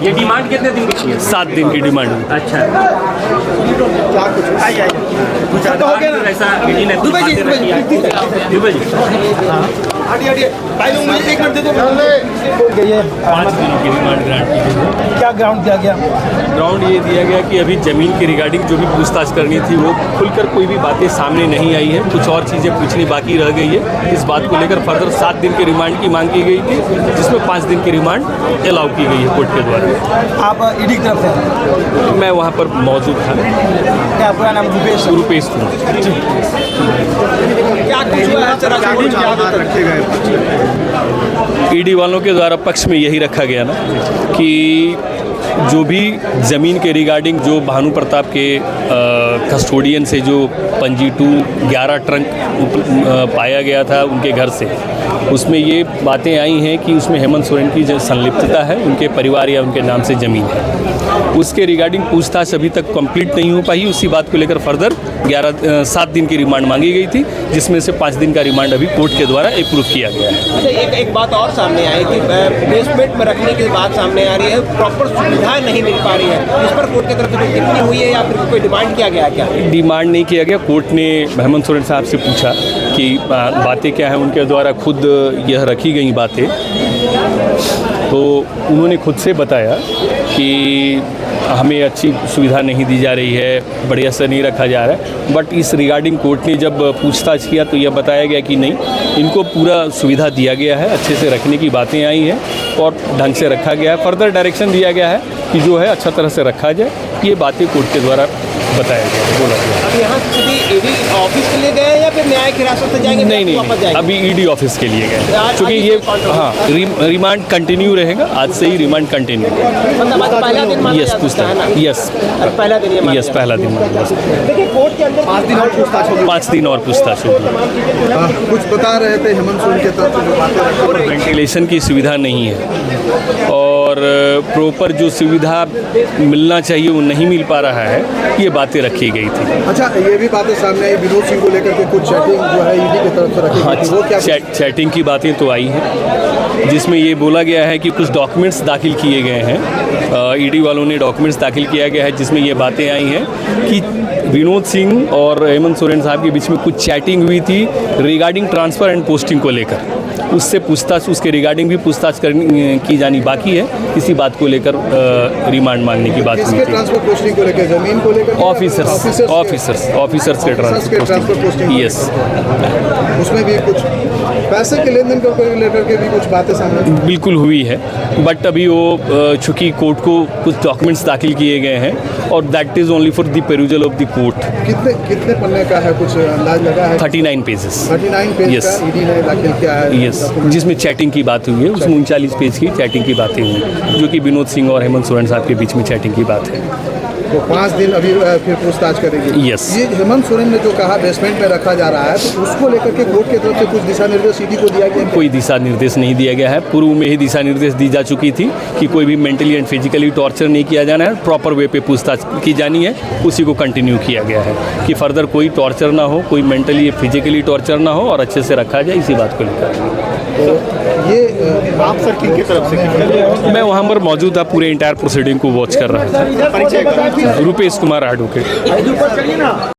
ये डिमांड कितने दिन की है? 7 दिन की डिमांड हुई। अच्छा, तो हो गया ना? ऐसा ईडी ने दुबई जी, बातें रखी है। दुबई जी हटिए भाई लोग मुझे 1 मिनट दे दो। 5 दिनों की डिमांड ग्रांट की गई। क्या ग्राउंड दिया गया? ग्राउंड ये दिया गया कि अभी ज़मीन के रिगार्डिंग जो भी पूछताछ करनी थी वो खुलकर कोई भी बातें सामने नहीं आई है, कुछ और चीज़ें पूछनी बाकी रह गई है। इस बात को लेकर फर्दर 7 दिन की रिमांड की मांग की गई थी, जिसमें 5 दिन की रिमांड अलाउ की गई है कोर्ट के द्वारा। आप ईडी की तरफ से? मैं वहाँ पर मौजूद था। क्या पूरा नाम? रुपेश। रुपेश कुमार। क्या कुछ हुआ है? ईडी वालों के द्वारा पक्ष में यही रखा गया ना कि जो भी ज़मीन के रिगार्डिंग जो भानु प्रताप के कस्टोडियन से जो पंजी 11 ट्रंक पाया गया था उनके घर से, उसमें ये बातें आई हैं कि उसमें हेमंत सोरेन की जो संलिप्तता है, उनके परिवार या उनके नाम से ज़मीन है। उसके रिगार्डिंग पूछताछ अभी तक कंप्लीट नहीं हो पाई। उसी बात को लेकर फर्दर 7 दिन की रिमांड मांगी गई थी, जिसमें से 5 दिन का रिमांड अभी कोर्ट के द्वारा अप्रूव किया गया है। अच्छा, एक बात और सामने आई कि बेसमेंट में रखने की बात सामने आ रही है, प्रॉपर सुविधा नहीं मिल पा रही है। इस पर कोर्ट की तरफ से कोई टिप्पणी हुई है या फिर कोई डिमांड किया गया क्या? डिमांड नहीं किया गया। कोर्ट ने हेमंत सोरेन साहब से पूछा कि बातें क्या हैं, उनके द्वारा खुद यह रखी गई बातें, तो उन्होंने खुद से बताया कि हमें अच्छी सुविधा नहीं दी जा रही है, बढ़िया से नहीं रखा जा रहा है। बट इस रिगार्डिंग कोर्ट ने जब पूछताछ किया तो यह बताया गया कि नहीं, इनको पूरा सुविधा दिया गया है, अच्छे से रखने की बातें आई हैं और ढंग से रखा गया है। फर्दर डायरेक्शन दिया गया है कि जो है अच्छा तरह से रखा जाए। ये बातें कोर्ट के द्वारा बताया गया, बोला गया। अब यहाँ सीधे ईडी ऑफिस के लिए गए या फिर न्यायिक हिरासत से जाएंगे? नहीं, वापस जाएंगे? अभी ईडी ऑफिस के लिए गए, आज क्योंकि ये रिमांड कंटिन्यू रहेगा। आज से ही रिमांड कंटिन्यू। मतलब आज पहला दिन माना यस, जा सकता है ना? यस, पहला दिन ये माना यस, जा पहला दिन माना जा सकता है। देखिए कोर्ट के अंदर 5 दिन और पूछताछ होगी। 5 दिन और पूछताछ होगी। कुछ बता रहे थे हेमंत सोरेन के तरफ से जो बातें रखी। वेंटिलेशन की सुविधा नहीं है और प्रॉपर जो सुविधा मिलना चाहिए वो नहीं मिल पा रहा है, ये बातें रखी गई थी। अच्छा, ये भी बातें सामने आई विनोद सिंह को लेकर के कुछ चैटिंग जो है ईडी की तरफ से रखी गई थी, वो क्या? चैटिंग की बातें तो आई हैं, जिसमें ये बोला गया है कि कुछ डॉक्यूमेंट्स दाखिल किए गए हैं। ईडी वालों ने डॉक्यूमेंट्स दाखिल किया गया है, जिसमें ये बातें आई हैं कि विनोद सिंह और हेमंत सोरेन साहब के बीच में कुछ चैटिंग हुई थी रिगार्डिंग ट्रांसफ़र एंड पोस्टिंग को लेकर। उससे पूछताछ, उसके रिगार्डिंग भी पूछताछ की जानी बाकी है। इसी बात को लेकर रिमांड मांगने की बात हुई किसके थी। ट्रांसफर पोस्टिंग को लेकर? जमीन को लेकर? ऑफिसर्स के ट्रांसफर पोस्टिंग। यस, उसमें भी कुछ पैसे के लेन देन को लेकर के भी कुछ बातें सामने बिल्कुल हुई है। बट अभी वो चूँकि कोर्ट को कुछ डॉक्यूमेंट्स दाखिल किए गए हैं और that is only for the perusal of the court. कितने पन्ने का है, कुछ अंदाज लगा है? 39 पेजेस। 39 page Yes. का ईडी ने दाखिल किया है। यस, जिसमें चैटिंग की बात हुई है। उसमें 39 पेज की चैटिंग की बातें हुई, जो कि विनोद सिंह और हेमंत सोरेन साहब के बीच में चैटिंग की बात है। तो 5 दिन अभी फिर पूछताछ करेंगे। Yes. ये हेमंत सोरेन ने जो कहा बेसमेंट में रखा जा रहा है, तो उसको लेकर के कोर्ट की तरफ से कुछ दिशा निर्देश ईडी को दिया गया? कोई दिशा निर्देश नहीं दिया गया है। पूर्व में ही दिशा निर्देश दी जा चुकी थी कि कोई भी मेंटली एंड फिजिकली टॉर्चर नहीं किया जाना है, प्रॉपर वे पे पूछताछ की जानी है। उसी को कंटिन्यू किया गया है कि फर्दर कोई टॉर्चर ना हो, कोई मेंटली फिजिकली टॉर्चर ना हो और अच्छे से रखा जाए, इसी बात को लेकर। तो ये आप सर किनकी तरफ से? मैं वहाँ पर मौजूद था, पूरे इंटायर प्रोसीडिंग को वॉच कर रहा था। रुपेश कुमार एडवोकेट।